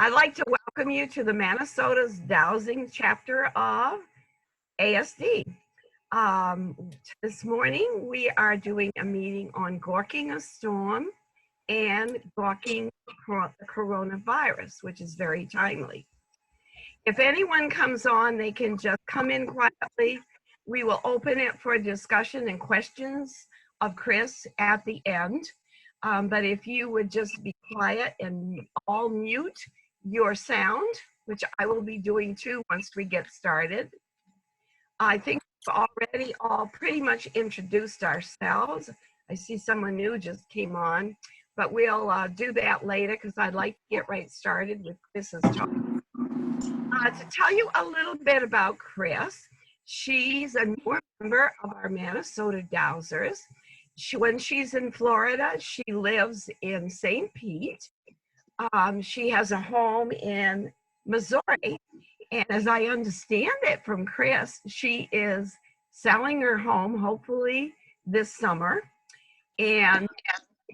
I'd like to welcome you to the Manasota's Dowsing chapter of ASD. This morning we are doing a meeting on Grokking a storm and Grokking coronavirus, which is very timely. If anyone comes on, they can just come in quietly. We will open it for discussion and questions of Chris at the end. But if you would just be quiet and all mute your sound, which I will be doing too once we get started. I think we've already all pretty much introduced ourselves. I see someone new just came on, but we'll do that later because I'd like to get right started with Chris's talk. To tell you a little bit about Chris, she's a newer member of our Manasota Dowsers. When she's in Florida, she lives in St. Pete. She has a home in Missouri. And as I understand it from Chris, she is selling her home, hopefully this summer, and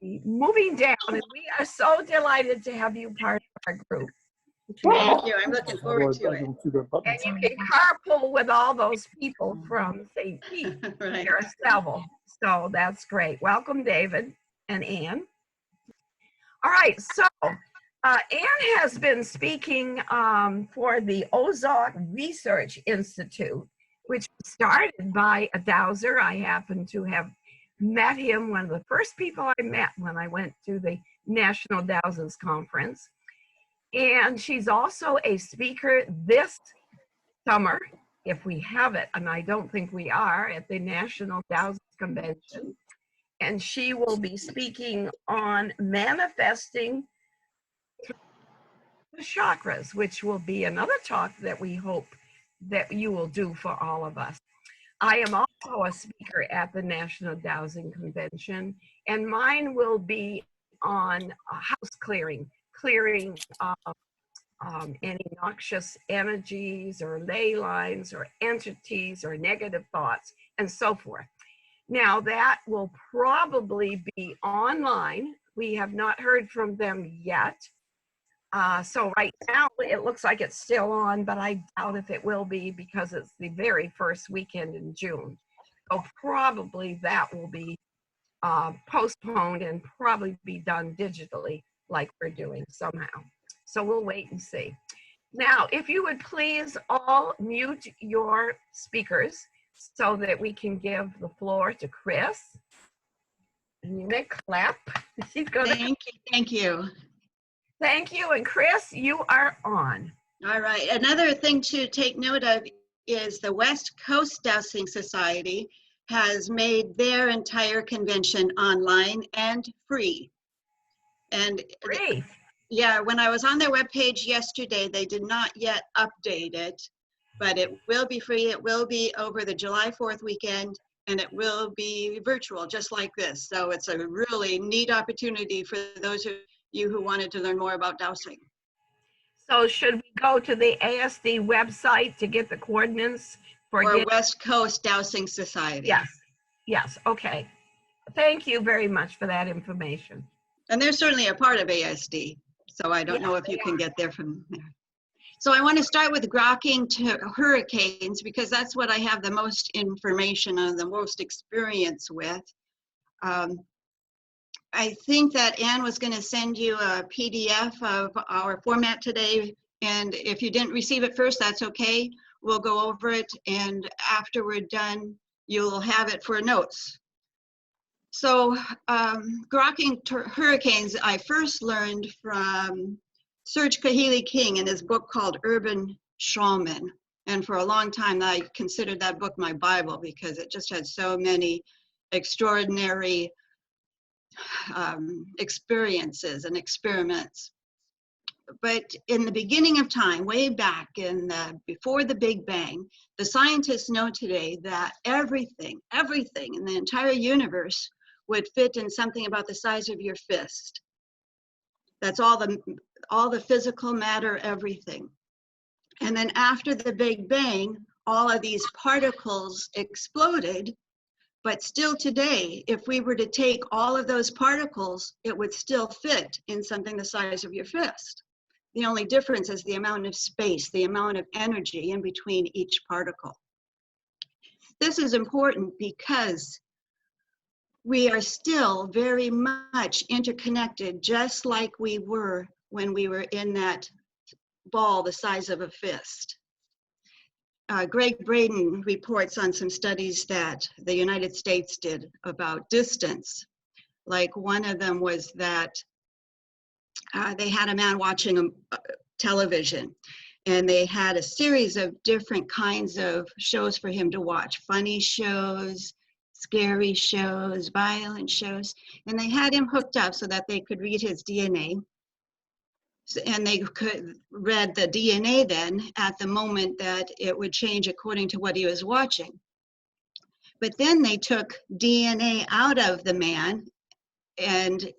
moving down. And we are so delighted to have you part of our group. Thank you. I'm looking forward to it. And you can carpool with all those people from St. Pete. Right. There are several. So that's great. Welcome, David and Ann. All right. So Ann has been speaking for the Ozark Research Institute, which was started by a Dowser. I happen to have met him, one of the first people I met when I went to the National Dowsers Conference. And she's also a speaker this summer, if we have it, and I don't think we are, at the National Dowsers Convention. And she will be speaking on manifesting the chakras, which will be another talk that we hope that you will do for all of us. I am also a speaker at the National Dowsing Convention, and mine will be on house clearing any noxious energies or ley lines or entities or negative thoughts and so forth. Now that will probably be online. We have not heard from them yet. So right now it looks like it's still on, but I doubt if it will be because it's the very first weekend in June. So probably that will be postponed and probably be done digitally like we're doing somehow. So we'll wait and see. Now, if you would please all mute your speakers so that we can give the floor to Chris. And you may clap. She's gonna. Thank you. Thank you. And Chris, you are on. All right. Another thing to take note of is the West Coast Dowsing Society has made their entire convention online and free. And Free. Yeah, when I was on their webpage yesterday, they did not yet update it, but it will be free. It will be over the July 4th weekend, and it will be virtual, just like this. So it's a really neat opportunity for those of you who wanted to learn more about dowsing. So should we go to the ASD website to get the coordinates for West Coast Dowsing Society? Yes, okay. Thank you very much for that information. And they're certainly a part of ASD, so I don't know if you can get there from there. So I want to start with Grokking to hurricanes because that's what I have the most information on, the most experience with. I think that Ann was going to send you a PDF of our format today, and if you didn't receive it first, that's okay. We'll go over it, and after we're done, you'll have it for notes. So Grokking hurricanes, I first learned from Serge Kahili-King in his book called Urban Shaman. And for a long time, I considered that book my Bible because it just had so many extraordinary experiences and experiments. But in the beginning of time, way back before the Big Bang, the scientists know today that everything in the entire universe would fit in something about the size of your fist. That's all the physical matter, everything. And then after the Big Bang, all of these particles exploded. But still today, if we were to take all of those particles, it would still fit in something the size of your fist. The only difference is the amount of space, the amount of energy in between each particle. This is important because we are still very much interconnected, just like we were when we were in that ball the size of a fist. Greg Braden reports on some studies that the United States did about distance. Like one of them was that they had a man watching television, and they had a series of different kinds of shows for him to watch, funny shows, scary shows, violent shows, and they had him hooked up so that they could read his DNA. And they could read the DNA then at the moment that it would change according to what he was watching. But then they took DNA out of the man and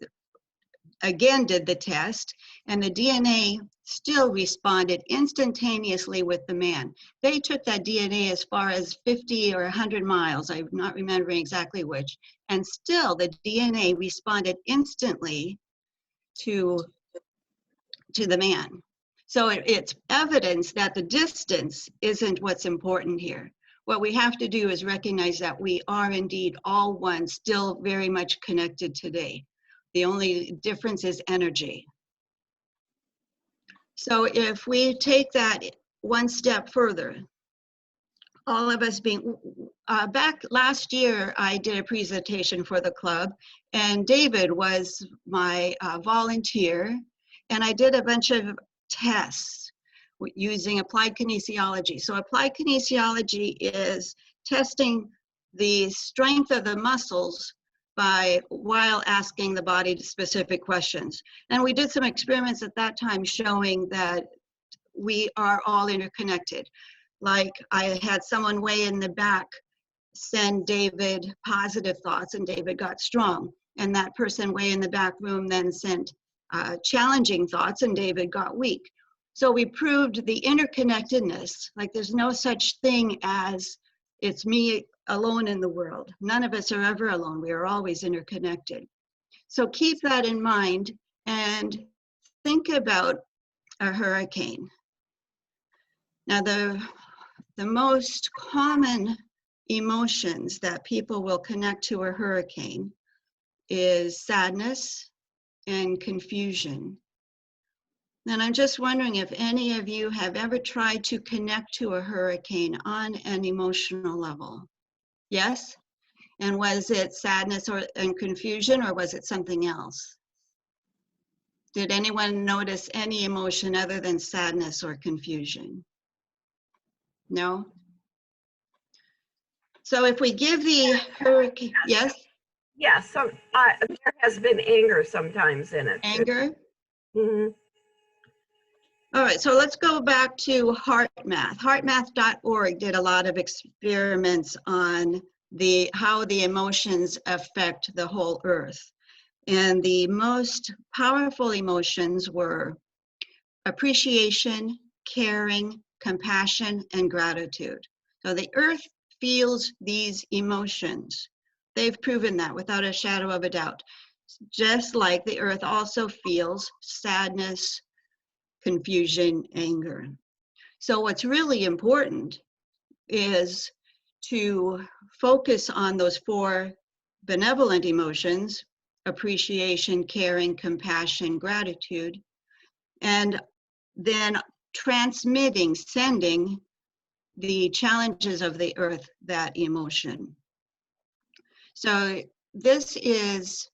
again did the test, and the DNA still responded instantaneously with the man. They took that DNA as far as 50 or 100 miles, I'm not remembering exactly which, and still the DNA responded instantly to the man. So it's evidence that the distance isn't what's important here. What we have to do is recognize that we are indeed all one, still very much connected today. The only difference is energy. So if we take that one step further, all of us being, back last year, I did a presentation for the club, and David was my volunteer, and I did a bunch of tests using applied kinesiology. So applied kinesiology is testing the strength of the muscles while asking the body specific questions. And we did some experiments at that time showing that we are all interconnected. Like I had someone way in the back send David positive thoughts, and David got strong. And that person way in the back room then sent challenging thoughts, and David got weak. So we proved the interconnectedness, like there's no such thing as it's me alone in the world. None of us are ever alone. We are always interconnected. So keep that in mind and think about a hurricane. Now, the most common emotions that people will connect to a hurricane is sadness and confusion. And I'm just wondering if any of you have ever tried to connect to a hurricane on an emotional level. Yes? And was it sadness and confusion, or was it something else? Did anyone notice any emotion other than sadness or confusion? No? So if we give the hurricane, yes? Yeah, there has been anger sometimes in it. Anger? Mm-hmm. All right, so let's go back to HeartMath. HeartMath.org did a lot of experiments on how the emotions affect the whole earth. And the most powerful emotions were appreciation, caring, compassion, and gratitude. So the earth feels these emotions. They've proven that without a shadow of a doubt. Just like the earth also feels sadness, confusion, anger. So what's really important is to focus on those four benevolent emotions: appreciation, caring, compassion, gratitude, and then sending the challenges of the earth that emotion. So this is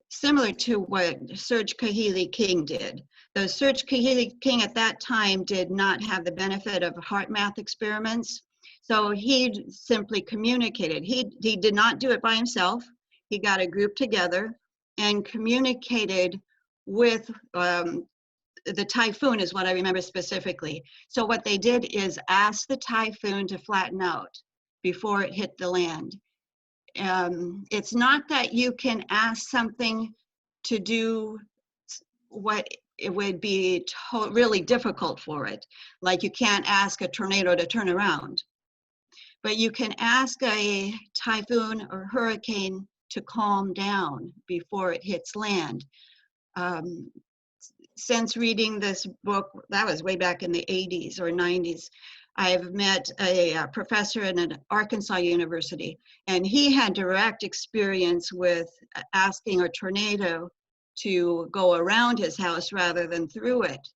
similar to what Serge Kahili-King did. Though Serge Kahili-King at that time did not have the benefit of HeartMath experiments, so he simply communicated. He did not do it by himself. He got a group together and communicated with the typhoon, is what I remember specifically. So what they did is ask the typhoon to flatten out before it hit the land. It's not that you can ask something to do what it would be really difficult for it. Like you can't ask a tornado to turn around, but you can ask a typhoon or hurricane to calm down before it hits land. since reading this book, that was way back in the 80s or 90s, I've met a professor at an Arkansas University, and he had direct experience with asking a tornado to go around his house rather than through it.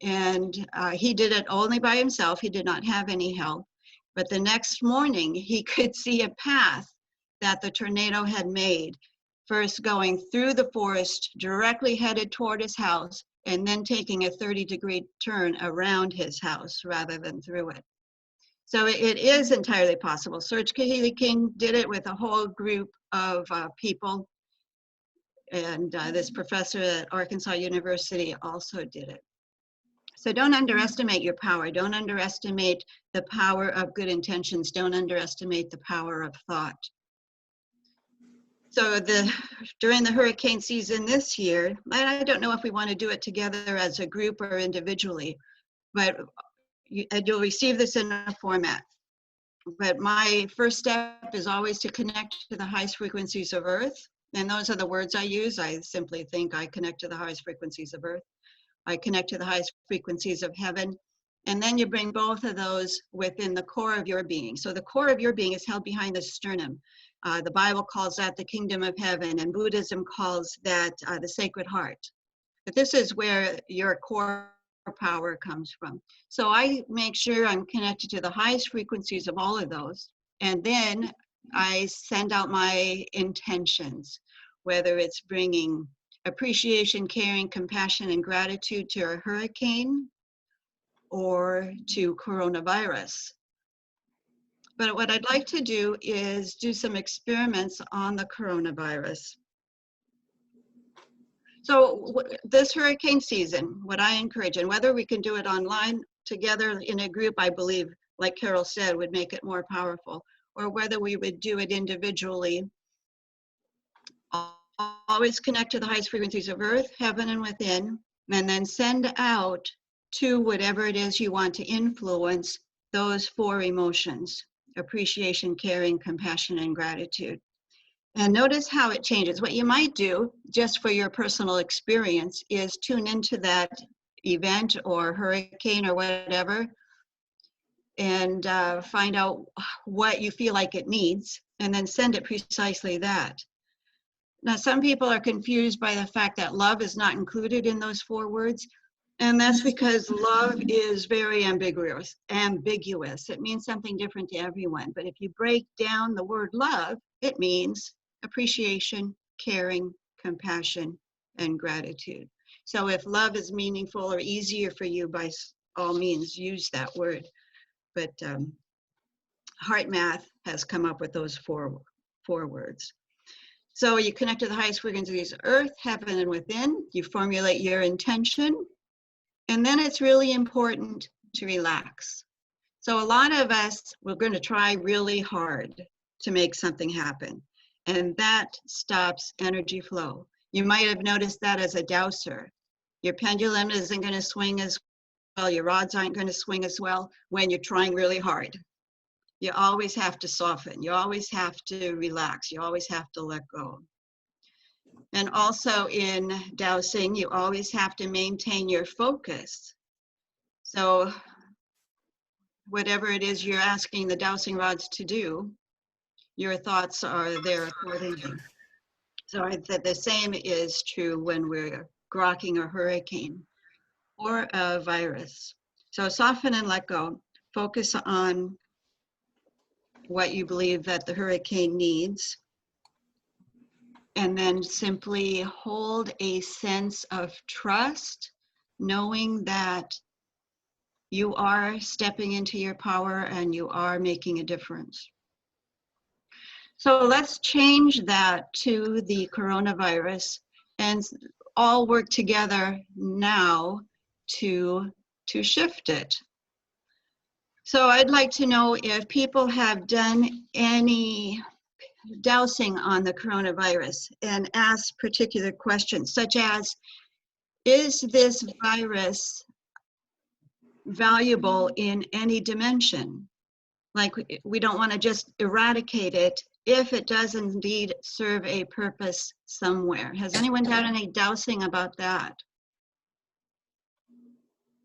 And he did it only by himself. He did not have any help. But the next morning, he could see a path that the tornado had made, first going through the forest, directly headed toward his house, and then taking a 30-degree turn around his house rather than through it. So it is entirely possible. Serge Kahili-King did it with a whole group of people, and this professor at Arkansas University also did it. So don't underestimate your power. Don't underestimate the power of good intentions. Don't underestimate the power of thought. So during the hurricane season this year, I don't know if we want to do it together as a group or individually, but you'll receive this in a format. But my first step is always to connect to the highest frequencies of Earth. And those are the words I use. I simply think I connect to the highest frequencies of Earth. I connect to the highest frequencies of heaven. And then you bring both of those within the core of your being. So the core of your being is held behind the sternum. The Bible calls that the kingdom of heaven, and Buddhism calls that the sacred heart. But this is where your core power comes from. So I make sure I'm connected to the highest frequencies of all of those. And then I send out my intentions, whether it's bringing appreciation, caring, compassion, and gratitude to a hurricane or to coronavirus. But what I'd like to do is do some experiments on the coronavirus. So this hurricane season, what I encourage, and whether we can do it online together in a group, I believe, like Carol said, would make it more powerful, or whether we would do it individually, always connect to the highest frequencies of Earth, heaven, and within, and then send out to whatever it is you want to influence those 4 emotions: appreciation, caring, compassion, and gratitude. And notice how it changes. What you might do, just for your personal experience, is tune into that event or hurricane or whatever, and find out what you feel like it needs, and then send it precisely that. Now, some people are confused by the fact that love is not included in those 4 words. And that's because love is very ambiguous. It means something different to everyone. But if you break down the word love, it means appreciation, caring, compassion, and gratitude. So if love is meaningful or easier for you, by all means, use that word. But Heart Math has come up with those four words. So you connect to the highest frequencies of Earth, heaven, and within. You formulate your intention. And then it's really important to relax. So a lot of us, we're going to try really hard to make something happen. And that stops energy flow. You might have noticed that as a dowser. Your pendulum isn't going to swing as well. Your rods aren't going to swing as well when you're trying really hard. You always have to soften. You always have to relax. You always have to let go. And also in dowsing, you always have to maintain your focus. So whatever it is you're asking the dowsing rods to do, your thoughts are there accordingly. So I said the same is true when we're grokking a hurricane or a virus. So soften and let go. Focus on what you believe that the hurricane needs. And then simply hold a sense of trust, knowing that you are stepping into your power and you are making a difference. So let's change that to the coronavirus and all work together now to shift it. So I'd like to know if people have done any dowsing on the coronavirus and ask particular questions, such as, is this virus valuable in any dimension? Like, we don't want to just eradicate it if it does indeed serve a purpose somewhere. Has anyone done any dowsing about that?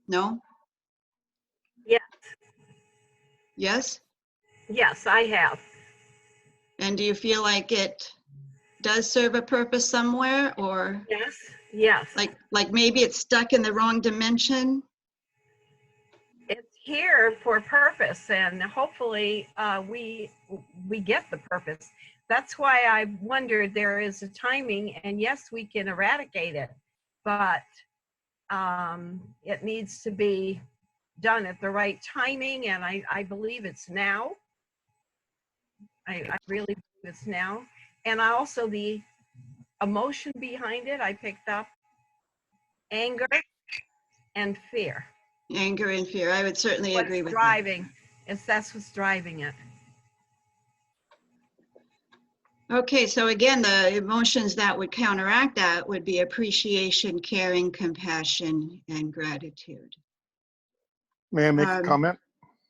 No? Yes, Yes? yes, I have. And do you feel like it does serve a purpose somewhere, or Yes, yes. like maybe it's stuck in the wrong dimension? It's here for a purpose, and hopefully we get the purpose. That's why I wondered, there is a timing, and yes, we can eradicate it, but it needs to be done at the right timing, and I believe it's now. I really believe it's now. And I also, the emotion behind it, I picked up anger and fear. Anger and fear. I would certainly agree with that. That's what's driving it. Okay, so again, the emotions that would counteract that would be appreciation, caring, compassion, and gratitude. May I make a comment?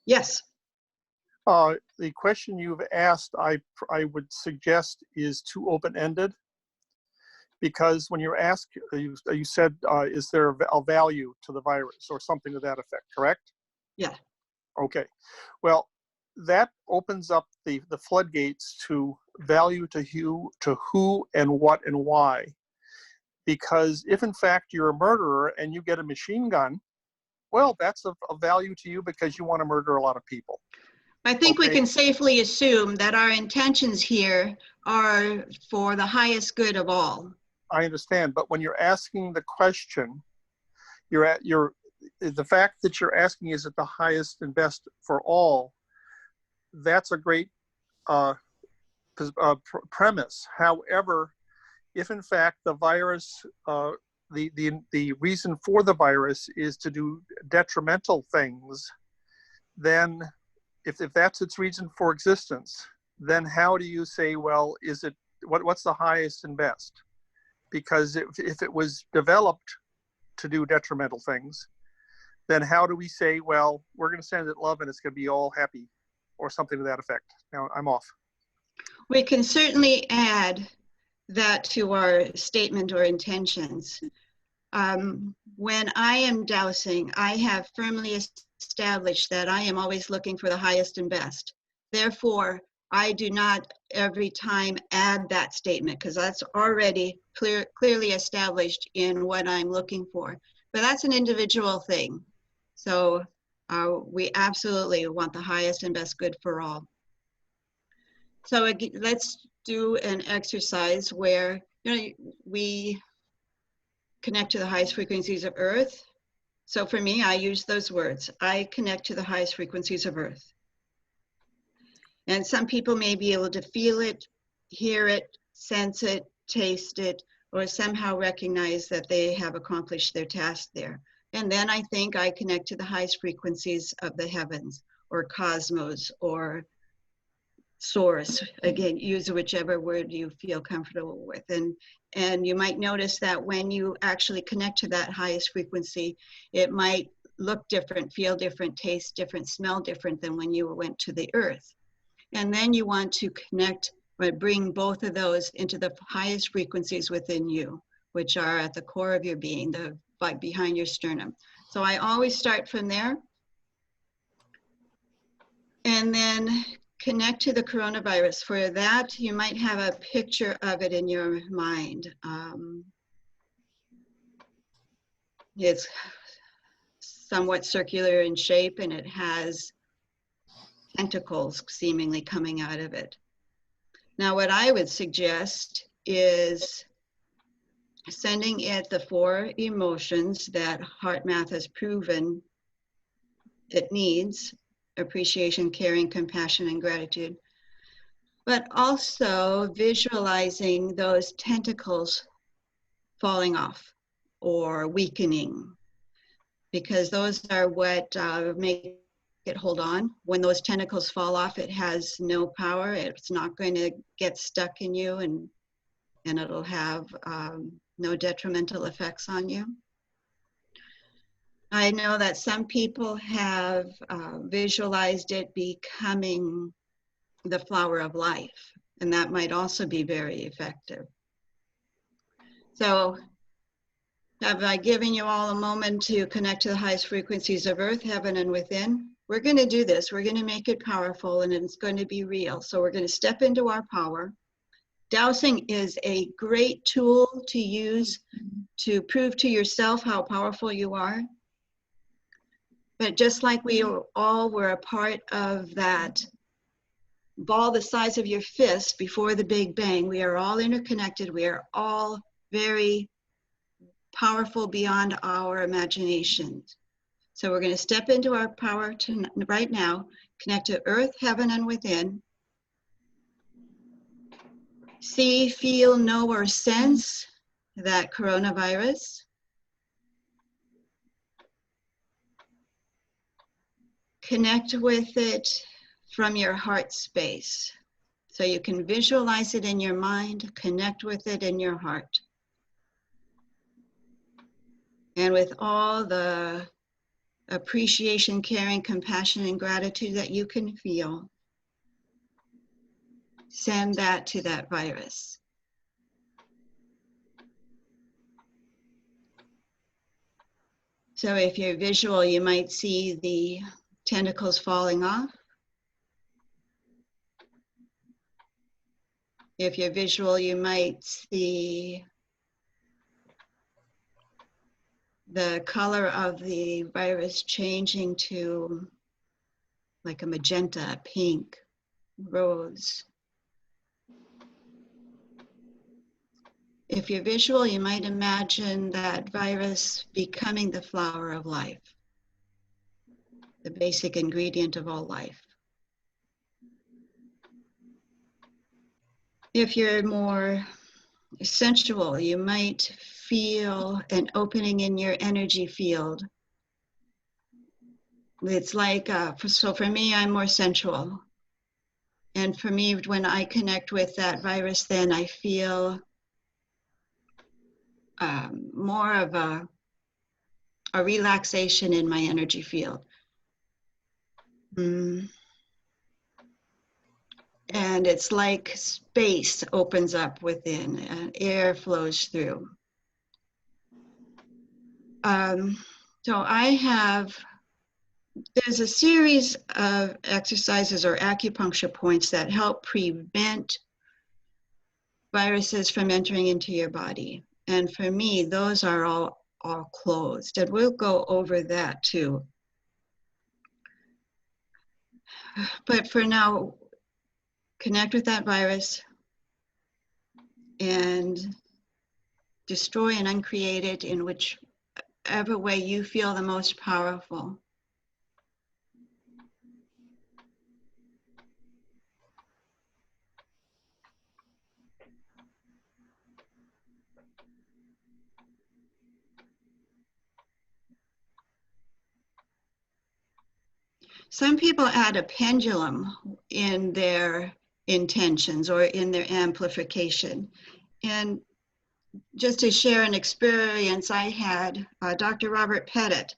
Yes. The question you've asked, I would suggest, is too open-ended, because when you're asked, you said, is there a value to the virus or something to that effect, correct? Yeah. Okay. Well, that opens up the floodgates to value to who and what and why. Because if in fact you're a murderer and you get a machine gun, well, that's a value to you because you want to murder a lot of people. I think we Okay. can safely assume that our intentions here are for the highest good of all. I understand, but when you're asking the question, the fact that you're asking is it the highest and best for all, that's a great premise. However, if in fact the virus, the reason for the virus is to do detrimental things, then if that's its reason for existence, then how do you say, well, what's the highest and best? Because if it was developed to do detrimental things, then how do we say, well, we're going to send it love and it's going to be all happy, or something to that effect? Now I'm off. We can certainly add that to our statement or intentions. When I am dowsing, I have firmly established that I am always looking for the highest and best. Therefore, I do not every time add that statement, because that's already clearly established in what I'm looking for. But that's an individual thing. So we absolutely want the highest and best good for all. So let's do an exercise where we connect to the highest frequencies of Earth. So for me, I use those words. I connect to the highest frequencies of Earth. And some people may be able to feel it, hear it, sense it, taste it, or somehow recognize that they have accomplished their task there. And then I think I connect to the highest frequencies of the heavens, or cosmos, or source. Again, use whichever word you feel comfortable with. And you might notice that when you actually connect to that highest frequency, it might look different, feel different, taste different, smell different than when you went to the earth. And then you want to connect, but bring both of those into the highest frequencies within you, which are at the core of your being, behind your sternum. So I always start from there. And then connect to the coronavirus. For that, you might have a picture of it in your mind. It's somewhat circular in shape, and it has tentacles seemingly coming out of it. Now, what I would suggest is sending it the 4 emotions that HeartMath has proven it needs: appreciation, caring, compassion, and gratitude. But also visualizing those tentacles falling off or weakening, because those are what make it hold on. When those tentacles fall off, it has no power. It's not going to get stuck in you, and it'll have no detrimental effects on you. I know that some people have visualized it becoming the flower of life, and that might also be very effective. So Have I given you all a moment to connect to the highest frequencies of earth, heaven, and within? We're going to do this. We're going to make it powerful, and it's going to be real. So we're going to step into our power. Dowsing is a great tool to use to prove to yourself how powerful you are. But just like we all were a part of that ball the size of your fist before the Big Bang, we are all interconnected. We are all very powerful beyond our imaginations. So we're going to step into our power right now, connect to earth, heaven, and within. See, feel, know, or sense that coronavirus. Connect with it from your heart space. So you can visualize it in your mind, connect with it in your heart. And with all the appreciation, caring, compassion, and gratitude that you can feel, send that to that virus. So if you're visual, you might see the tentacles falling off. If you're visual, you might see the color of the virus changing to like a magenta, pink, rose. If you're visual, you might imagine that virus becoming the flower of life, the basic ingredient of all life. If you're more sensual, you might feel an opening in your energy field. It's like, so for me, I'm more sensual. And for me, when I connect with that virus, then I feel more of a relaxation in my energy field. And it's like space opens up within and air flows through. So there's a series of exercises or acupuncture points that help prevent viruses from entering into your body. And for me, those are all closed. And we'll go over that too. But for now, connect with that virus and destroy and uncreate it in whichever way you feel the most powerful. Some people add a pendulum in their intentions or in their amplification. And just to share an experience I had, Dr. Robert Pettit,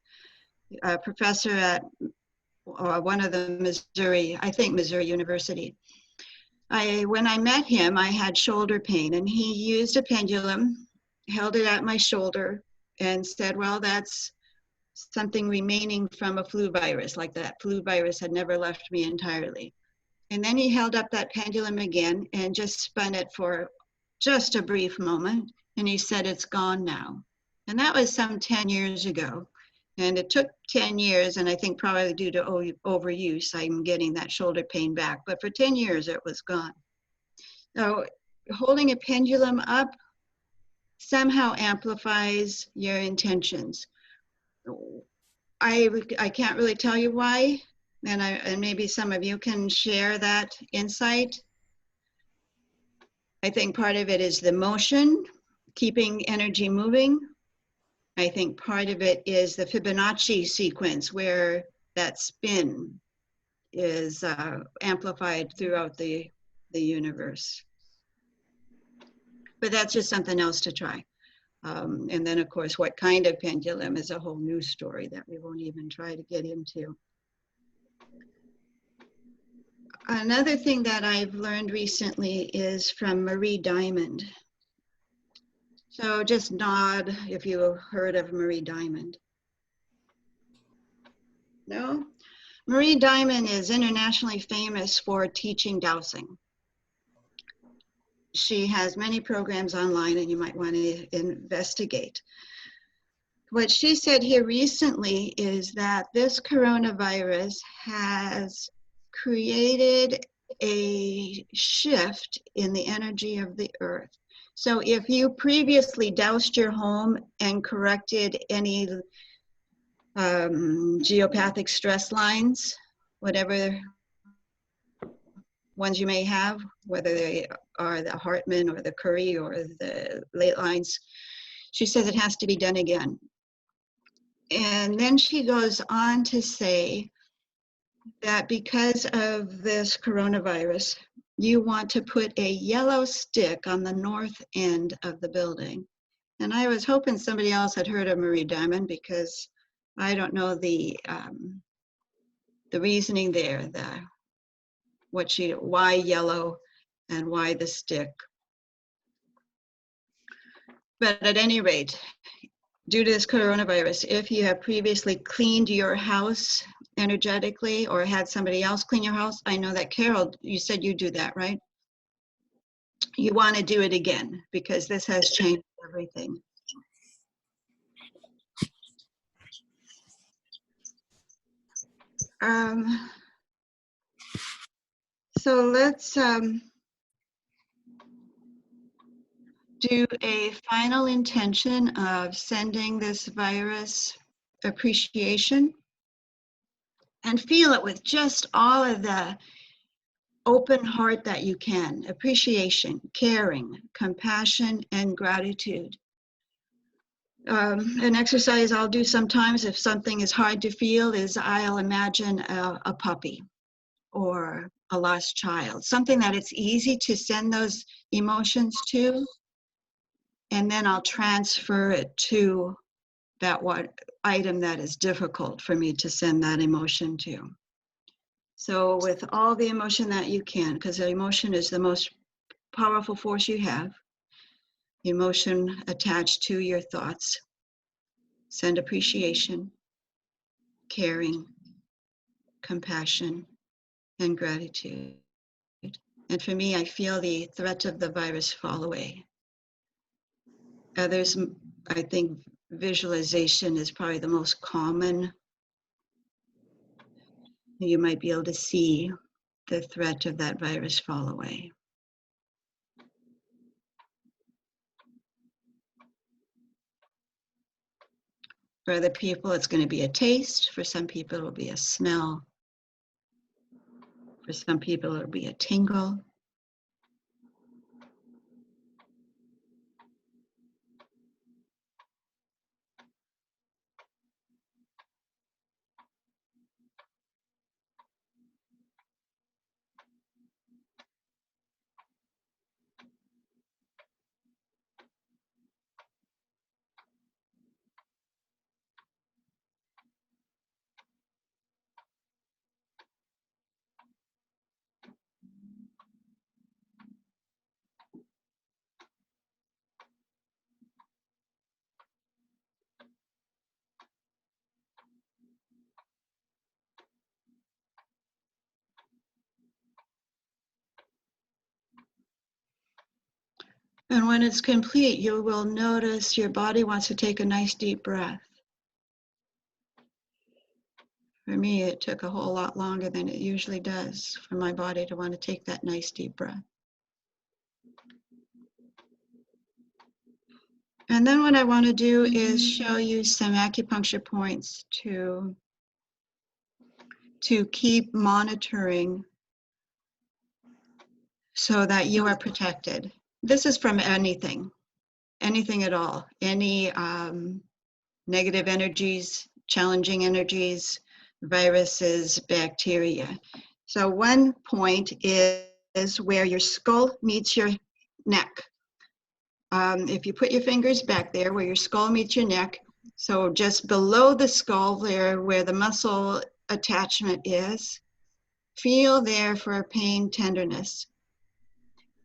a professor at one of the Missouri University. When I met him, I had shoulder pain, and he used a pendulum, held it at my shoulder, and said, well, that's something remaining from a flu virus, like that flu virus had never left me entirely. And then he held up that pendulum again and just spun it for just a brief moment. And he said, it's gone now. And that was some 10 years ago. And it took 10 years, and I think probably due to overuse, I'm getting that shoulder pain back. But for 10 years, it was gone. So holding a pendulum up somehow amplifies your intentions. I can't really tell you why, and maybe some of you can share that insight. I think part of it is the motion, keeping energy moving. I think part of it is the Fibonacci sequence, where that spin is amplified throughout the universe. But that's just something else to try. And then, of course, what kind of pendulum is a whole new story that we won't even try to get into. Another thing that I've learned recently is from Marie Diamond. So just nod if you heard of Marie Diamond. No? Marie Diamond is internationally famous for teaching dowsing. She has many programs online and you might want to investigate. What she said here recently is that this coronavirus has created a shift in the energy of the earth. So if you previously doused your home and corrected any geopathic stress lines, whatever ones you may have, whether they are the Hartman or the Curry or the ley lines, she says it has to be done again. And then she goes on to say that because of this coronavirus, you want to put a yellow stick on the north end of the building. And I was hoping somebody else had heard of Marie Diamond because I don't know the reasoning there, why yellow and why the stick. But at any rate, due to this coronavirus, if you have previously cleaned your house energetically or had somebody else clean your house, I know that Carol, you said you do that, right? You want to do it again because this has changed everything. So let's do a final intention of sending this virus appreciation and feel it with just all of the open heart that you can. Appreciation, caring, compassion, and gratitude. An exercise I'll do sometimes if something is hard to feel is I'll imagine a puppy or a lost child, something that it's easy to send those emotions to, and then I'll transfer it to that one item that is difficult for me to send that emotion to. So with all the emotion that you can, because emotion is the most powerful force you have, emotion attached to your thoughts, send appreciation, caring, compassion, and gratitude. And for me, I feel the threat of the virus fall away. Others, I think visualization is probably the most common. You might be able to see the threat of that virus fall away. For other people, it's going to be a taste. For some people, it'll be a smell. For some people, it'll be a tingle. And when it's complete, you will notice your body wants to take a nice deep breath. For me, it took a whole lot longer than it usually does for my body to want to take that nice deep breath. And then what I want to do is show you some acupuncture points to keep monitoring so that you are protected. This is from anything at all, any negative energies, challenging energies, viruses, bacteria. So one point is where your skull meets your neck. If you put your fingers back there where your skull meets your neck, so just below the skull there where the muscle attachment is, feel there for pain, tenderness.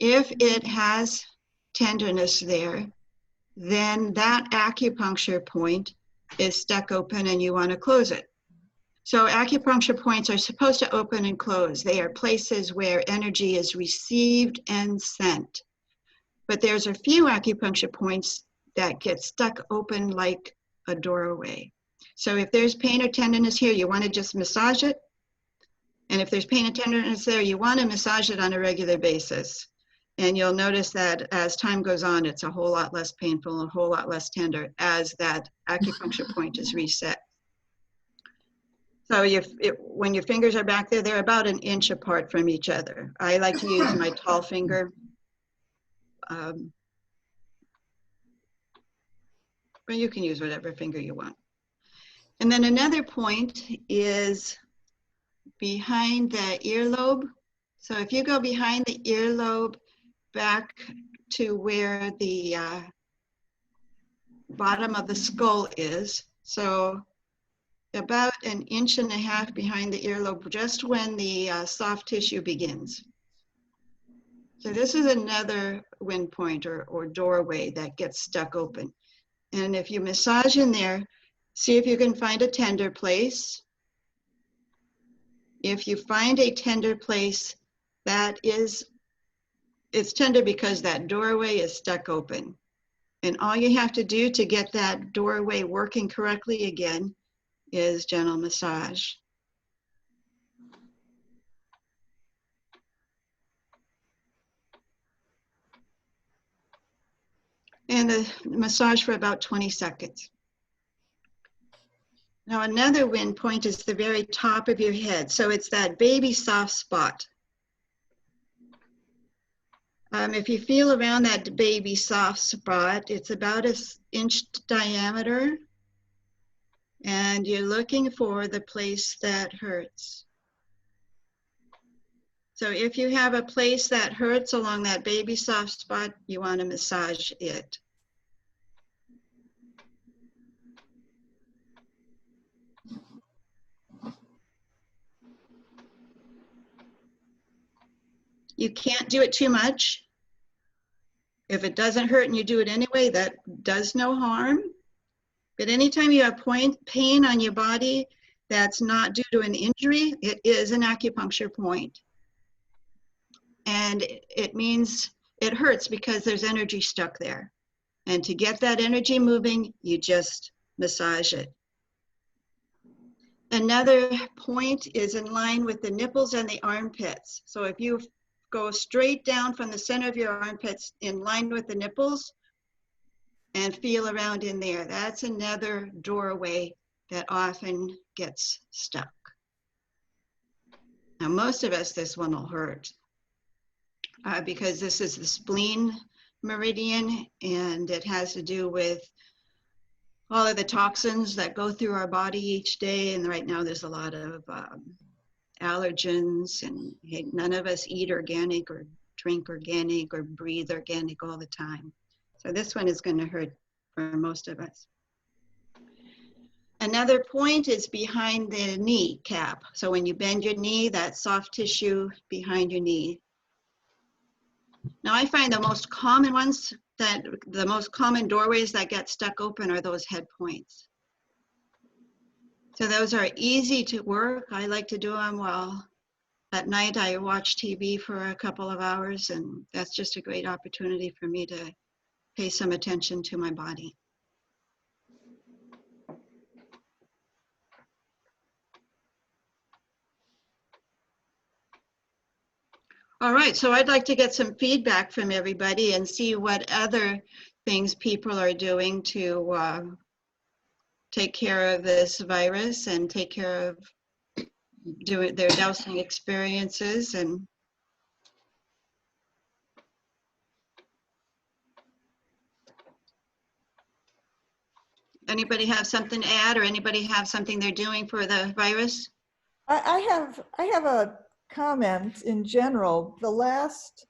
If it has tenderness there, then that acupuncture point is stuck open and you want to close it. So acupuncture points are supposed to open and close. They are places where energy is received and sent. But there's a few acupuncture points that get stuck open like a doorway. So if there's pain or tenderness here, you want to just massage it. And if there's pain and tenderness there, you want to massage it on a regular basis. And you'll notice that as time goes on, it's a whole lot less painful, a whole lot less tender as that acupuncture point is reset. So when your fingers are back there, they're about an inch apart from each other. I like to use my tall finger. But you can use whatever finger you want. And then another point is behind the earlobe. So if you go behind the earlobe back to where the bottom of the skull is, so about 1.5 inches behind the earlobe, just when the soft tissue begins. So this is another wind point or doorway that gets stuck open. And if you massage in there, see if you can find a tender place. If you find a tender place, it's tender because that doorway is stuck open. And all you have to do to get that doorway working correctly again is gentle massage. And a massage for about 20 seconds. Now another wind point is the very top of your head. So it's that baby soft spot. If you feel around that baby soft spot, it's about 1 inch diameter. And you're looking for the place that hurts. So if you have a place that hurts along that baby soft spot, you want to massage it. You can't do it too much. If it doesn't hurt and you do it anyway, that does no harm. But anytime you have pain on your body that's not due to an injury, it is an acupuncture point. And it means it hurts because there's energy stuck there. And to get that energy moving, you just massage it. Another point is in line with the nipples and the armpits. So if you go straight down from the center of your armpits in line with the nipples and feel around in there, that's another doorway that often gets stuck. Now, most of us, this one will hurt because this is the spleen meridian, and it has to do with all of the toxins that go through our body each day. And right now there's a lot of allergens, and hey, none of us eat organic or drink organic or breathe organic all the time. So this one is going to hurt for most of us. Another point is behind the kneecap. So when you bend your knee, that soft tissue behind your knee. Now I find the most common ones, the most common doorways that get stuck open are those head points. So those are easy to work. I like to do them while at night I watch TV for a couple of hours, and that's just a great opportunity for me to pay some attention to my body. All right, so I'd like to get some feedback from everybody and see what other things people are doing to take care of this virus and take care of doing their dowsing experiences. And anybody have something to add, or anybody have something they're doing for the virus? I have a comment in general. The last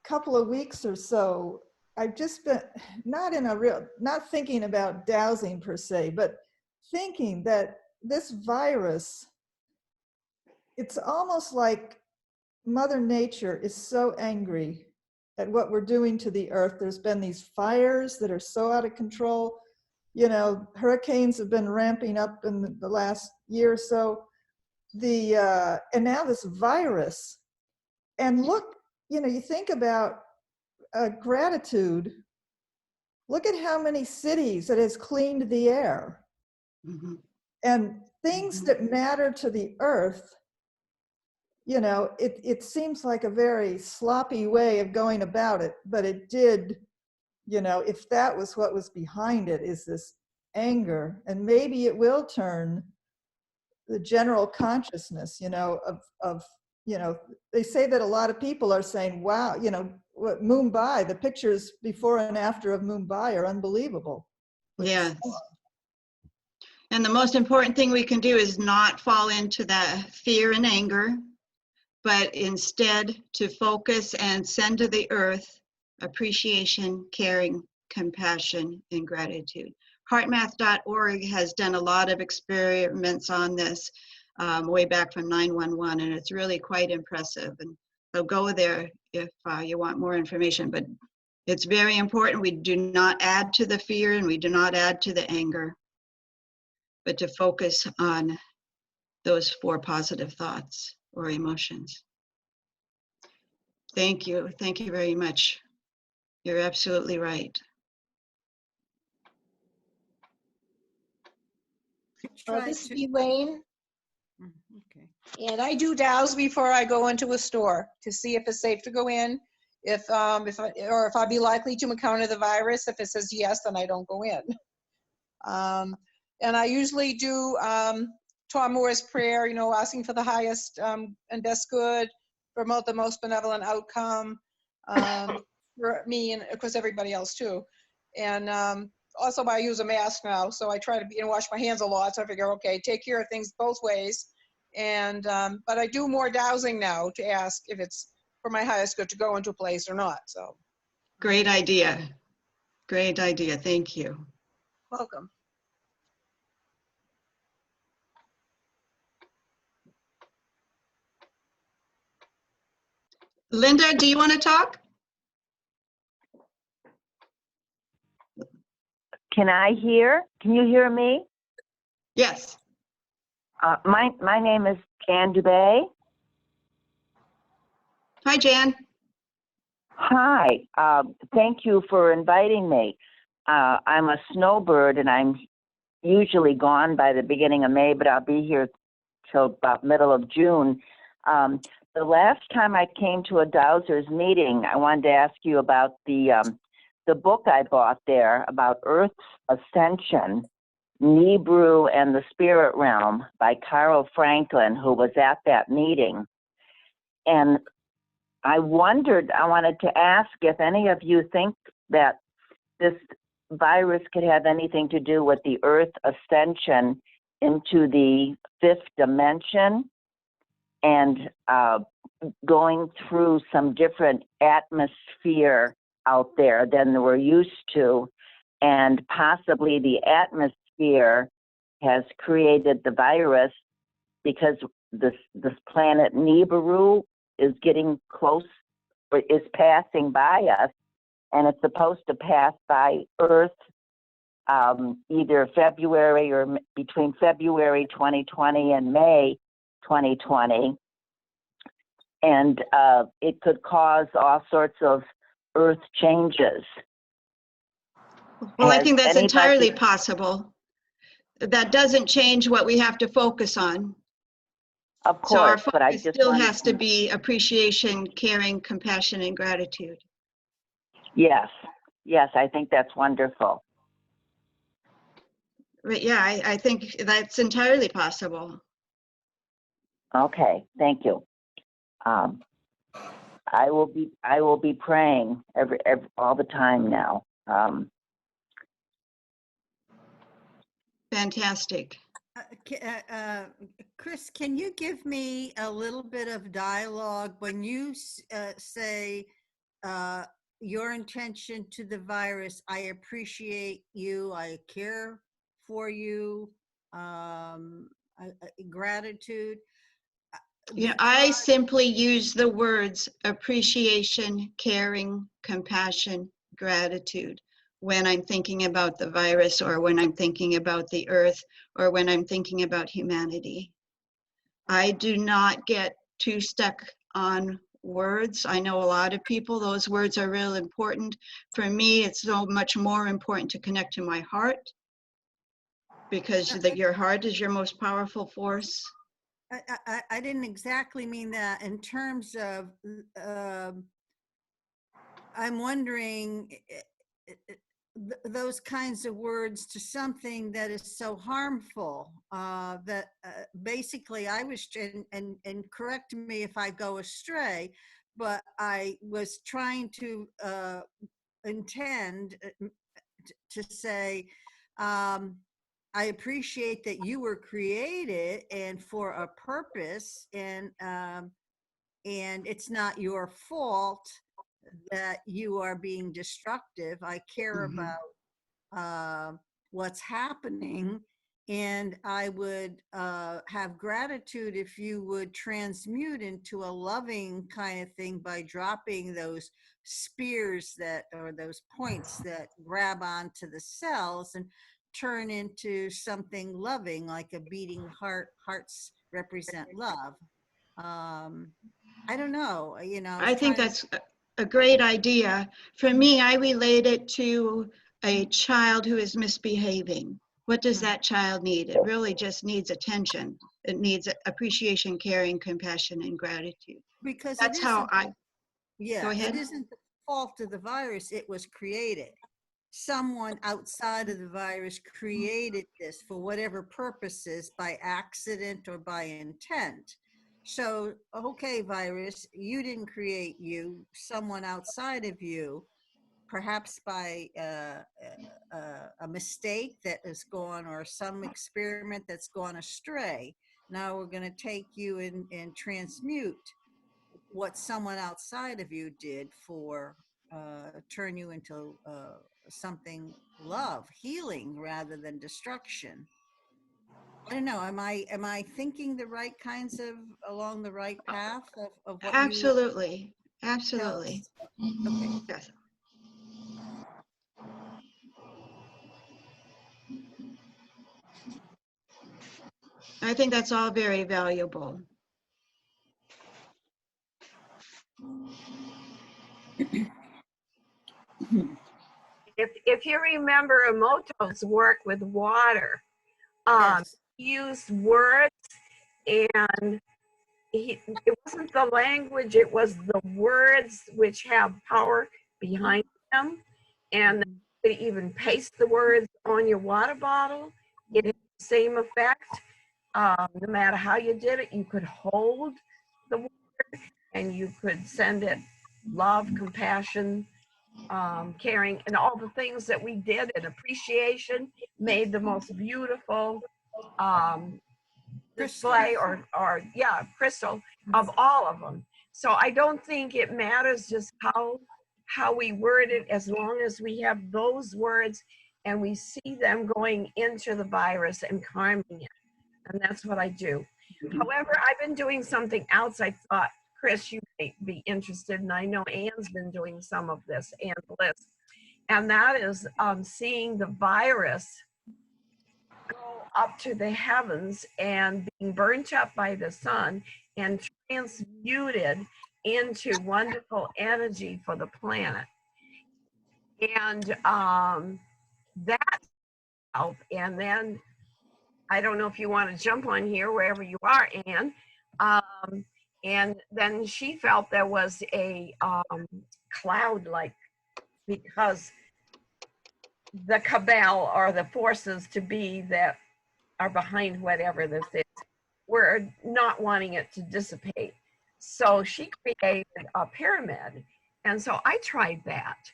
couple of weeks or so, I've just been not thinking about dowsing per se, but thinking that this virus, it's almost like Mother Nature is so angry at what we're doing to the earth. There's been these fires that are so out of control. You know, hurricanes have been ramping up in the last year or so. And now this virus. And look, you know, you think about gratitude. Look at how many cities it has cleaned the air. Mhm. And things that matter to the earth, you know, it seems like a very sloppy way of going about it, but it did, you know, if that was what was behind it, is this anger. And maybe it will turn the general consciousness, you know, of you know, they say that a lot of people are saying, wow, you know, what Mumbai, the pictures before and after of Mumbai are unbelievable. Yes. And the most important thing we can do is not fall into that fear and anger, but instead to focus and send to the earth appreciation, caring, compassion, and gratitude. HeartMath.org has done a lot of experiments on this way back from 911, and it's really quite impressive. And so go there if you want more information. But it's very important we do not add to the fear and we do not add to the anger, but to focus on those 4 positive thoughts or emotions. Thank you. Thank you very much. You're absolutely right. This is Elaine, Okay. and I do dows before I go into a store to see if it's safe to go in, if I'd be likely to encounter the virus. If it says yes, then I don't go in. And I usually do Tom Moore's prayer, you know, asking for the highest and best good, promote the most benevolent outcome for me and of course everybody else too. And also I use a mask now, so I try to wash my hands a lot. So I figure, okay, take care of things both ways. And but I do more dowsing now to ask if it's for my highest good to go into a place or not. So Great idea. Great idea. Thank you. welcome. Linda, do you want to talk? Can you hear me? Yes. My name is Jan Dubay. Hi, Jan. Hi, thank you for inviting me. I'm a snowbird and I'm usually gone by the beginning of May, but I'll be here till about middle of June. The last time I came to a Dowsers meeting, I wanted to ask you about the book I bought there about Earth's Ascension, Nibiru and the Spirit Realm by Carl Franklin, who was at that meeting. And I wanted to ask if any of you think that this virus could have anything to do with the Earth ascension into the 5th dimension and going through some different atmosphere out there than we're used to. And possibly the atmosphere has created the virus because this planet Nibiru is getting close, or is passing by us, and it's supposed to pass by Earth either February or between February 2020 and May 2020. And it could cause all sorts of Earth changes. Well, I Has think that's anybody- entirely possible. That doesn't change what we have to focus on. Of So our course, but I focus just still wanted has to be appreciation, caring, compassion, and gratitude. Yes, I think that's wonderful. But yeah, I think that's entirely possible. Okay, thank you. I will be praying every all the time now. Fantastic. Chris, can you give me a little bit of dialogue when you say your intention to the virus? I appreciate you. I care for you. Gratitude. Yeah, I simply use the words appreciation, caring, compassion, gratitude when I'm thinking about the virus or when I'm thinking about the earth or when I'm thinking about humanity. I do not get too stuck on words. I know a lot of people, those words are real important. For me, it's so much more important to connect to my heart because your heart is your most powerful force. I didn't exactly mean that in terms of, I'm wondering those kinds of words to something that is so harmful, that basically I was, and correct me if I go astray, but I was trying to intend to say, I appreciate that you were created and for a purpose, and it's not your fault that you are being destructive. I care about what's happening, and I would have gratitude if you would transmute into a loving kind of thing by dropping those spears that, or those points that grab onto the cells and turn into something loving, like a beating heart. Hearts represent love. I don't know, I think that's a great idea. For me, I relate it to a child who is misbehaving. What does that child need? It really just needs attention. It needs appreciation, caring, compassion, and gratitude. because That's how I go it ahead. isn't the fault of the virus. It was created. Someone outside of the virus created this for whatever purposes, by accident or by intent. So, okay, virus, you didn't create you. Someone outside of you, perhaps by a mistake that has gone, or some experiment that's gone astray. Now we're going to take you and transmute what someone outside of you did for turn you into something love, healing rather than destruction. I don't know. Am I thinking the right kinds of, along the right path of what you Absolutely. tell Absolutely. us? Okay. Yes. I think that's all very valuable. If you remember Emoto's work with water, Yes. he used words, and it wasn't the language, it was the words which have power behind them. And you could even paste the words on your water bottle. It had the same effect. No matter how you did it, you could hold the word and you could send it love, compassion, caring, and all the things that we did, and appreciation made the most beautiful display, or yeah, crystal of all of them. So I don't think it matters just how we word it, as long as we have those words and we see them going into the virus and calming it. And that's what I do. However, I've been doing something else. I thought, Chris, you might be interested, and I know Anne's been doing some of this, Anne Bliss, and that is seeing the virus go up to the heavens and being burnt up by the sun and transmuted into wonderful energy for the planet. And that help. And then I don't know if you want to jump on here wherever you are, Anne. And then she felt there was a cloud, like, because the cabal, or the forces to be that are behind whatever this is, were not wanting it to dissipate. So she created a pyramid. And so I tried that,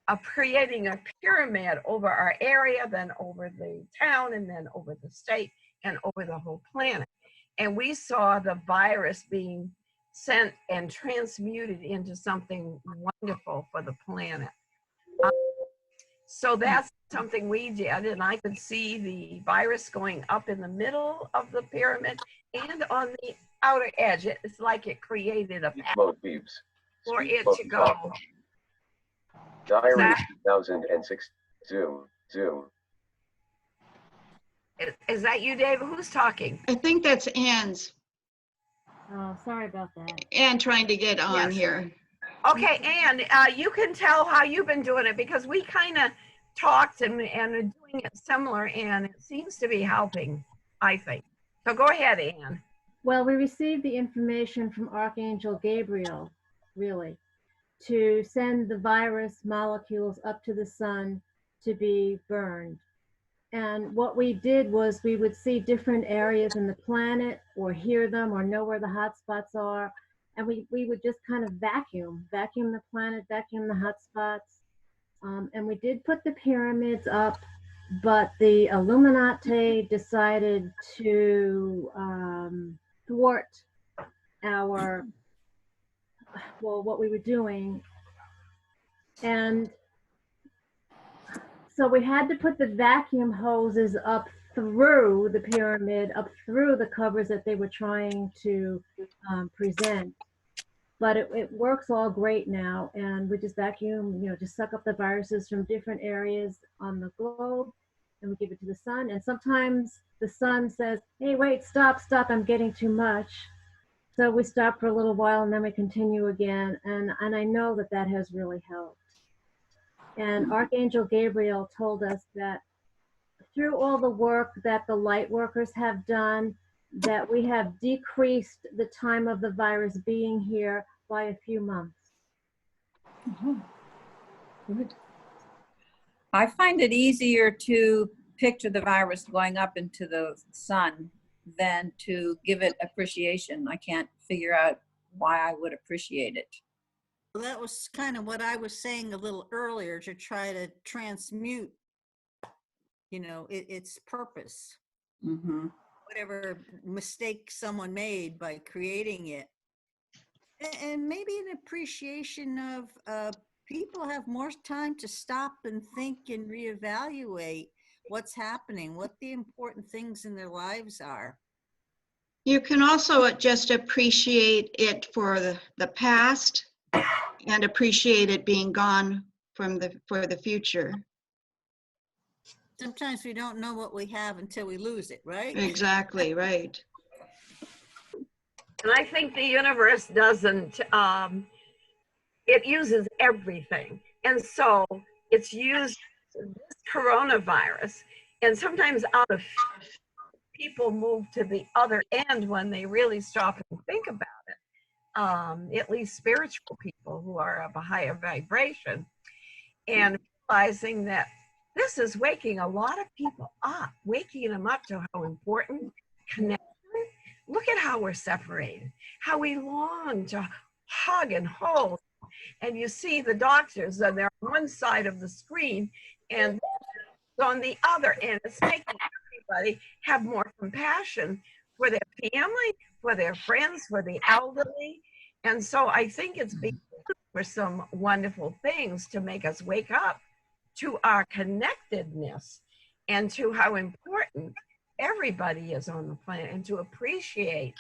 of creating a pyramid over our area, then over the town, and then over the state, and over the whole planet. And we saw the virus being sent and transmuted into something wonderful for the planet. So that's something we did, and I could see the virus going up in the middle of the pyramid and on the outer edge. It's like it created a Beep path mode beeps. for Speak it mode to talk. go. Diary that- 2006. Zoom. Is that you, David? Who's talking? I think that's Ann's. Oh, sorry about that. Ann trying to get on Yes. here. Okay, Ann, you can tell how you've been doing it because we kind of talked and are doing it similar, and it seems to be helping, I think. So go ahead, Ann. Well, we received the information from Archangel Gabriel, really, to send the virus molecules up to the sun to be burned. And what we did was we would see different areas in the planet or hear them or know where the hot spots are. And we would just kind of vacuum the planet, vacuum the hot spots. And we did put the pyramids up, but the Illuminati decided to thwart what we were doing. And so we had to put the vacuum hoses up through the pyramid, up through the covers that they were trying to present. But it works all great now, and we just vacuum, just suck up the viruses from different areas on the globe, and we give it to the sun. And sometimes the sun says, hey, wait, stop, I'm getting too much. So we stop for a little while, and then we continue again, and I know that has really helped. And Archangel Gabriel told us that through all the work that the light workers have done, that we have decreased the time of the virus being here by a few months. Good. I find it easier to picture the virus going up into the sun than to give it appreciation. I can't figure out why I would appreciate it. Well, that was kind of what I was saying a little earlier, to try to transmute, its purpose. Mm-hmm. Whatever mistake someone made by creating it. And maybe an appreciation of people have more time to stop and think and reevaluate what's happening, what the important things in their lives are. You can also just appreciate it for the past and appreciate it being gone for the future. Sometimes we don't know what we have until we lose it, right? Exactly, right. And I think the universe doesn't, it uses everything. And so it's used this coronavirus, and sometimes out of people move to the other end when they really stop and think about it. At least spiritual people who are of a higher vibration, and realizing that this is waking a lot of people up, waking them up to how important connection. Look at how we're separated, how we long to hug and hold. And you see the doctors, and they're on one side of the screen and on the other, and it's making everybody have more compassion for their family, for their friends, for the elderly. And so I think it's being for some wonderful things to make us wake up to our connectedness and to how important everybody is on the planet, and to appreciate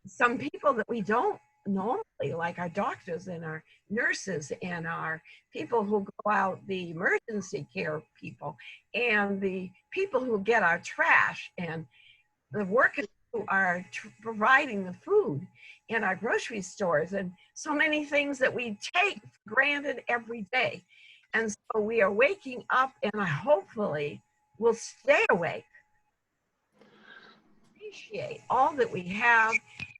some people that we don't normally, like our doctors and our nurses and our people who go out, the emergency care people, and the people who get our trash, and the workers who are providing the food in our grocery stores, and so many things that we take for granted every day. And so we are waking up, and I hopefully will stay awake, appreciate all that we have,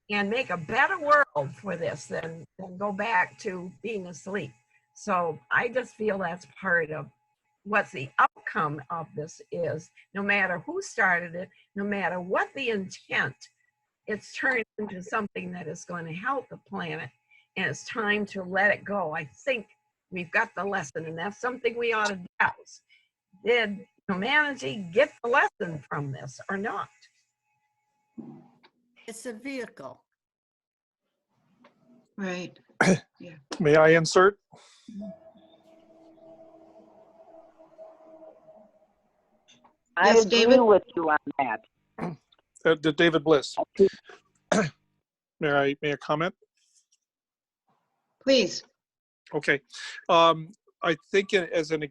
and make a better world for this than go back to being asleep. So I just feel that's part of what the outcome of this is. No matter who started it, no matter what the intent, it's turned into something that is going to help the planet, and it's time to let it go. I think we've got the lesson, and that's something we ought to douse. Did humanity get the lesson from this or not? It's a vehicle. Right. May I insert? I Yes, agree David? with you on that. David Bliss. May I comment? Please. Okay. I think as an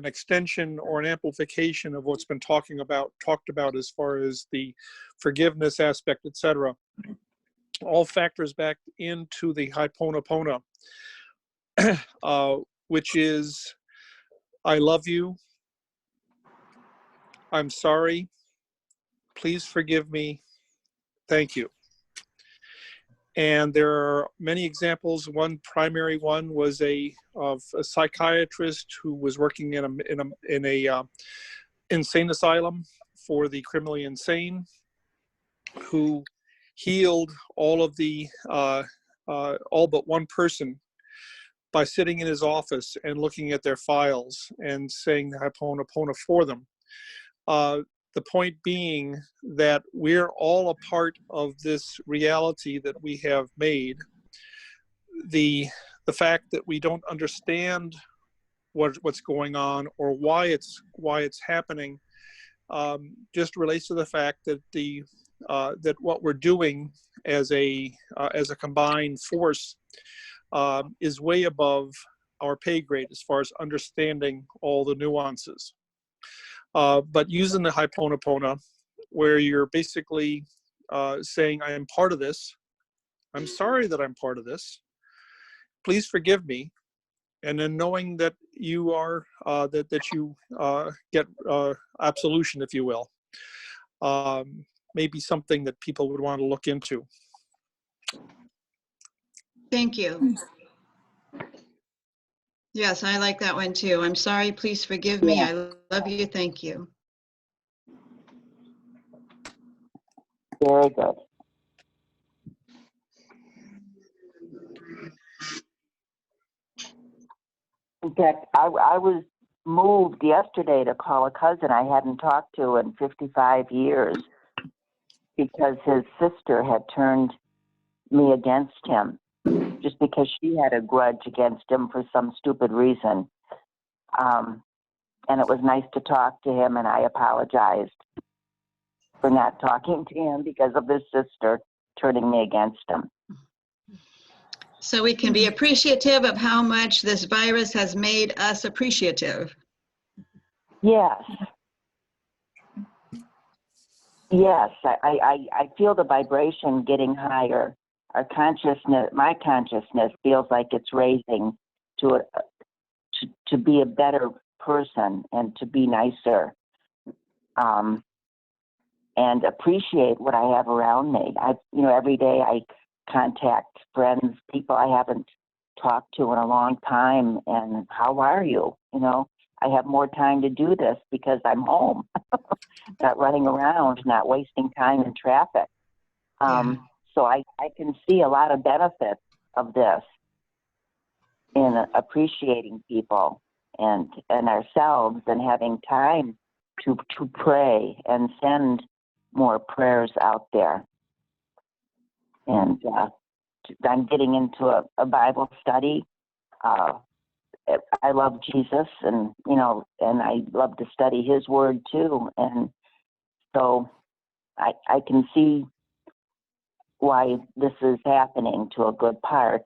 extension or an amplification of what's been talked about as far as the forgiveness aspect, etc., all factors back into the Ho'oponopono, which is, I love you, I'm sorry, please forgive me, thank you. And there are many examples. One primary one was of a psychiatrist who was working in a insane asylum for the criminally insane, who healed all but one person by sitting in his office and looking at their files and saying the Ho'oponopono for them. The point being that we're all a part of this reality that we have made. The fact that we don't understand what's going on or why it's happening just relates to the fact that that what we're doing as a combined force is way above our pay grade as far as understanding all the nuances. But using the Ho'oponopono, where you're basically saying, I am part of this, I'm sorry that I'm part of this, please forgive me, and then knowing that you are, that you get absolution, if you will, may be something that people would want to look into. Thank you. Yes, I like that one too. I'm sorry, please forgive me. I love you, thank you. Very good. In fact, I was moved yesterday to call a cousin I hadn't talked to in 55 years because his sister had turned me against him just because she had a grudge against him for some stupid reason. And it was nice to talk to him, and I apologized for not talking to him because of his sister turning me against him. So we can be appreciative of how much this virus has made us appreciative. Yes. Yes, I feel the vibration getting higher. Our consciousness, my consciousness feels like it's raising to be a better person and to be nicer. And appreciate what I have around me. Every day I contact friends, people I haven't talked to in a long time, and how are you? I have more time to do this because I'm home, not running around, not wasting time in traffic. So I can see a lot of benefits of this in appreciating people and ourselves, and having time to pray and send more prayers out there. And I'm getting into a Bible study. I love Jesus, and I love to study his word too. And so I can see why this is happening to a good part.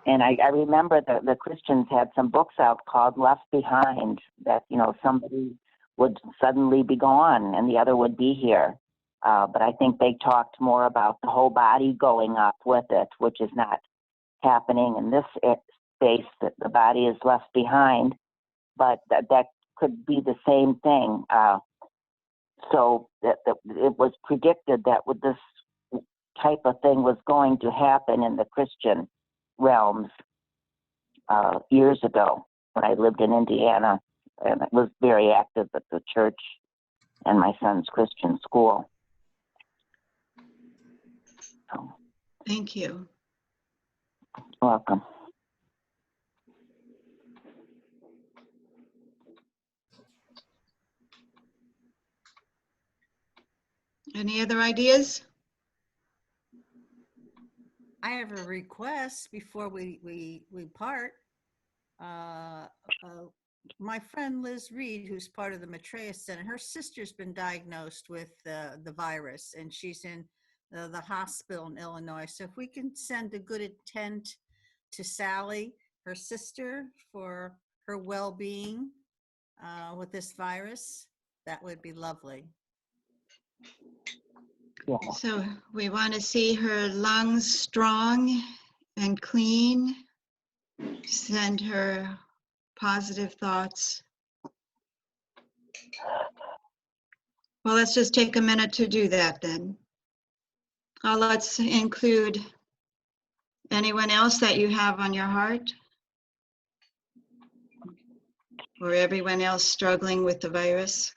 And I remember the Christians had some books out called Left Behind, that, somebody would suddenly be gone and the other would be here. But I think they talked more about the whole body going up with it, which is not happening in this space, that the body is left behind. But that could be the same thing. So that it was predicted that with this type of thing was going to happen in the Christian realms years ago when I lived in Indiana, and I was very active at the church and my son's Christian school. So, thank you. You're welcome. Any other ideas? I have a request before we part. my friend Liz Reed, who's part of the Maitreya Center, her sister's been diagnosed with the virus, and she's in the hospital in Illinois. So if we can send a good intent to Sally, her sister, for her well-being with this virus, that would be lovely. Yeah. So we want to see her lungs strong and clean. Send her positive thoughts. Well, let's just take a minute to do that then. Let's include anyone else that you have on your heart, or everyone else struggling with the virus.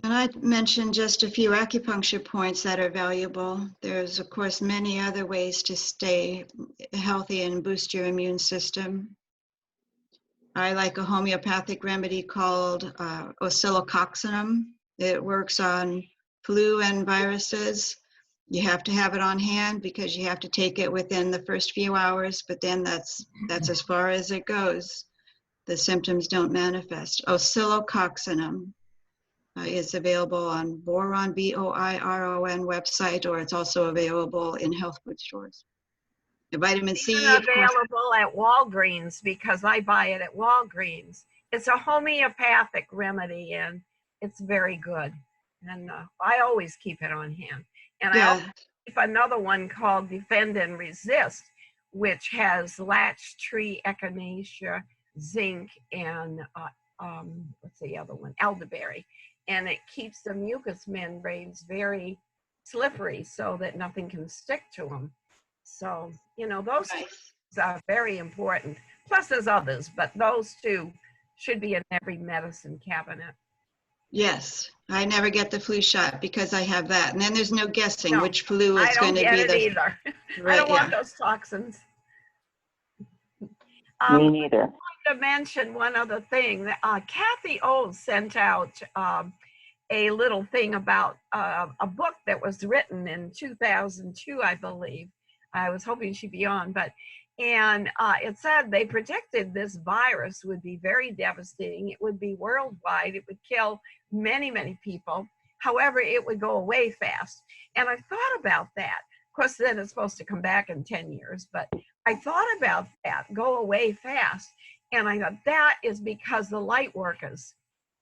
And I mentioned just a few acupuncture points that are valuable. There's, of course, many other ways to stay healthy and boost your immune system. I like a homeopathic remedy called oscillococcinum. It works on flu and viruses. You have to have it on hand because you have to take it within the first few hours, but then that's as far as it goes. The symptoms don't manifest. Oscillococcinum is available on Boiron, B-O-I-R-O-N website, or it's also available in health food stores. The vitamin It's C, even of course. available at Walgreens because I buy it at Walgreens. It's a homeopathic remedy and it's very good. And I always keep it on hand. And I also Yeah, keep another one called Defend and Resist, which has latch tree, echinacea, zinc, and what's the other one? Elderberry. And it keeps the mucous membranes very slippery so that nothing can stick to them. So, you know, those two nice. are very important. Plus there's others, but those two should be in every medicine cabinet. Yes, I never get the flu shot because I have that. And then there's no guessing No, which flu I is don't going to get be it the, either. I right, don't want yeah. those toxins. Me neither. To mention one other thing, Kathy O sent out a little thing about a book that was written in 2002, I believe. I was hoping she'd be on, but it said they predicted this virus would be very devastating. It would be worldwide. It would kill many, many people. However, it would go away fast. And I thought about that. Of course, then it's supposed to come back in 10 years, but I thought about that, go away fast. And I thought that is because the light workers,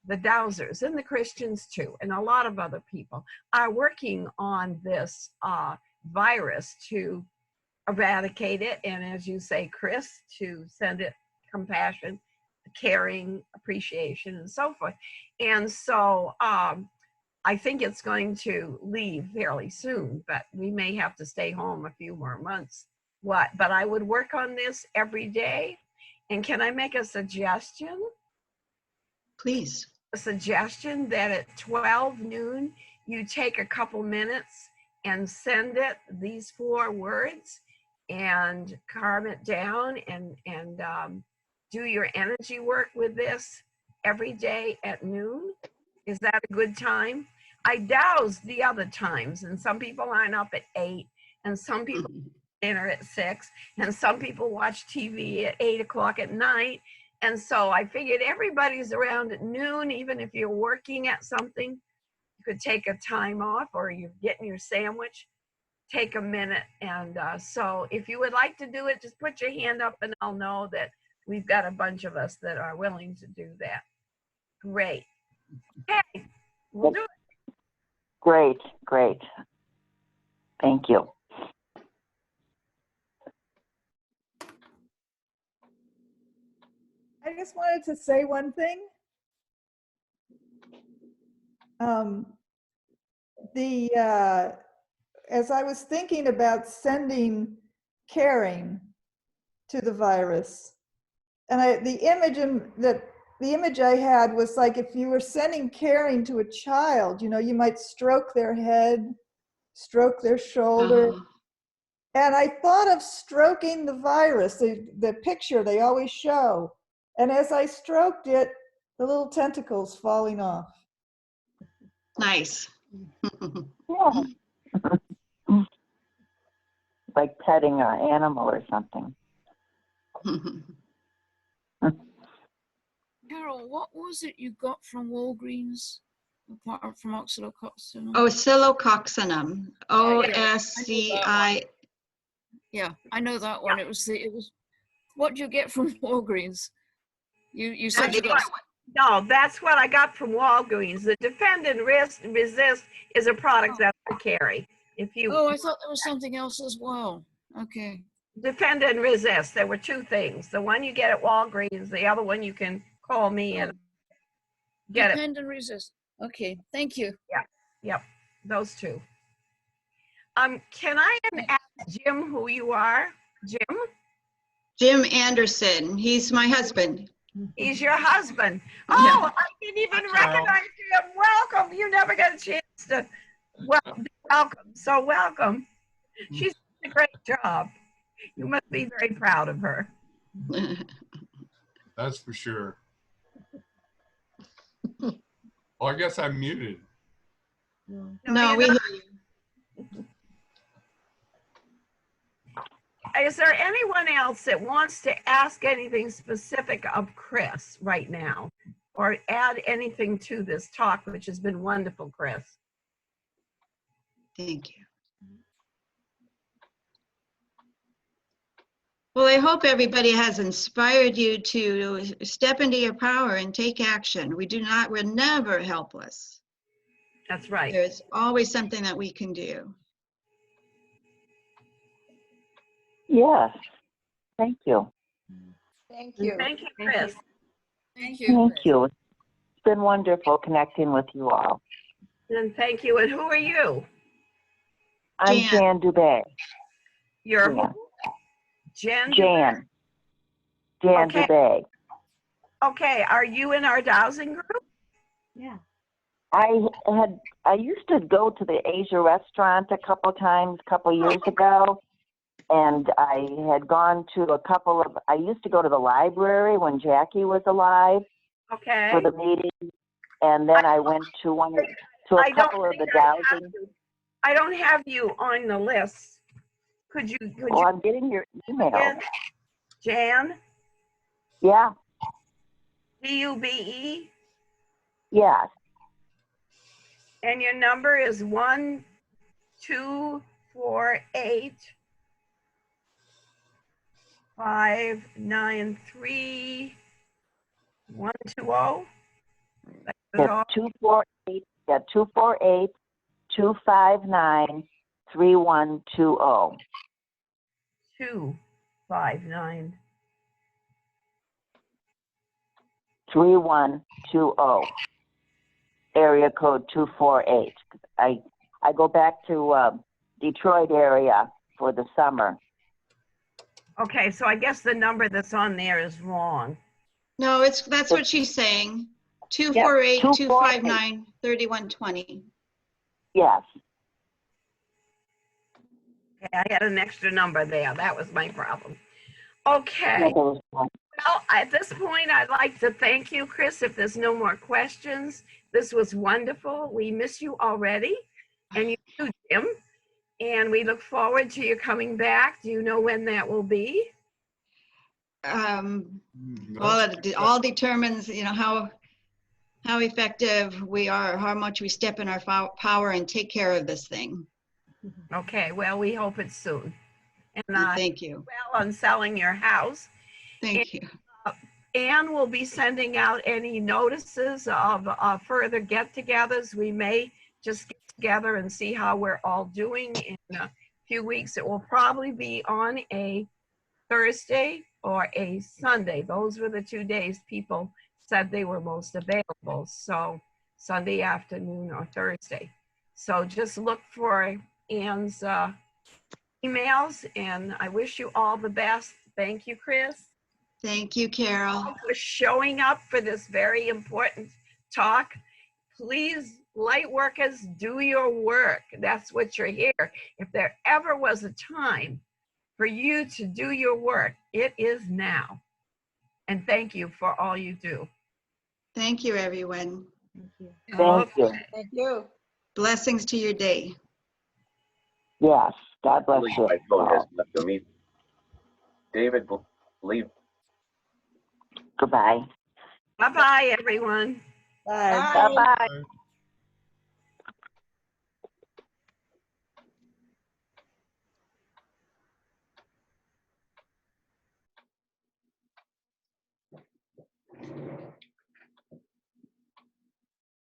the Dowsers, and the Christians too, and a lot of other people are working on this virus to eradicate it. And as you say, Chris, to send it compassion, caring, appreciation, and so forth. And so I think it's going to leave fairly soon, but we may have to stay home a few more months. But I would work on this every day. And can I make a suggestion? Please. A suggestion that at 12 noon, you take a couple minutes and send it these 4 words and calm it down and do your energy work with this every day at noon. Is that a good time? I douse the other times, and some people aren't up at 8, and some people dinner at 6, and some people watch TV at 8 o'clock at night. And so I figured everybody's around at noon, even if you're working at something, you could take a time off, or you're getting your sandwich, take a minute. And so if you would like to do it, just put your hand up and I'll know that we've got a bunch of us that are willing to do that. Great. Okay, we'll do it. Great, great. Thank you. just wanted to say one thing. As I was thinking about sending caring to the virus, and the image I had was like if you were sending caring to a child, you know, you might stroke their head, stroke their shoulder. Oh, And I thought of stroking the virus, the picture they always show. And as I stroked it, the little tentacles falling off. nice. Yeah. Like petting an animal or something. Carol, what was it you got from Walgreens apart from oxalococcinum? Oscillococcinum. OSCI. Yeah, I know that one. It was what do you get from Walgreens? You said you got. No, that's what I got from Walgreens. The Defend and Resist is a product that I carry. If you Oh, I thought there was something else as well. Okay. Defend and Resist, there were two things. The one you get at Walgreens, the other one you can call me and get it. Defend and Resist. Okay, thank you. Yep, those two. Can I ask Jim who you are? Jim? Jim Anderson. He's my husband. He's your husband. Yeah. Oh, I didn't even recognize him. Welcome. You never get a chance to. Well, welcome. So welcome. She's doing a great job. You must be very proud of her. That's for sure. Well, I guess I'm muted. No, we hear you. Is there anyone else that wants to ask anything specific of Chris right now or add anything to this talk, which has been wonderful, Chris? Thank you. Well, I hope everybody has inspired you to step into your power and take action. We're never helpless. That's right. There's always something that we can do. Yes. Thank you. Thank you. Thank you, Chris. Thank you. Thank you. It's been wonderful connecting with you all. And thank you. And who are you? I'm Jan. Jan Dubé. You're Yeah. who? Jen? Jan. Jan Okay. Dubé. Okay, are you in our dowsing group? Yeah. I used to go to the Asia restaurant a couple years ago, and I had gone to I used to go to the library when Jackie was alive Okay. for the meeting, and then I went to a couple of the dowsing. I don't have you on the list. Could you I'm getting your email. Jan? Yeah. DUBE? Yes. And your number is 1248 593 120. That's 248. Yeah, 248 259 3120. 259. 3120. Area code 248. I go back to Detroit area for the summer. Okay, so I guess the number that's on there is wrong. No, that's what she's saying. 248 259 3120. Yes. Okay, I had an extra number there. That was my problem. Okay. Yeah, Well, at this point, I'd like to thank you, Chris, if there's no more questions. This was wonderful. We miss you already, and you too, Jim. And we look forward to you coming back. Do you know when that will be? Well, it all determines, how effective we are, how much we step in our power and take care of this thing. Okay, well, we hope it's soon. And thank you. Well, on selling your house. Thank you. Anne will be sending out any notices of further get-togethers. We may just get together and see how we're all doing in a few weeks. It will probably be on a Thursday or a Sunday. Those were the 2 days people said they were most available. So Sunday afternoon or Thursday. So just look for Ann's emails, and I wish you all the best. Thank you, Chris, Thank you, Carol. for showing up for this very important talk. Please, light workers, do your work. That's what you're here. If there ever was a time for you to do your work, it is now. And thank you for all you do. Thank you, everyone. Thank you. Thank you. Thank you. Blessings to your day. Yes. God bless Believe you. my phone has left the meeting. David, leave. Goodbye. Bye-bye, everyone. Bye. Bye. Bye-bye.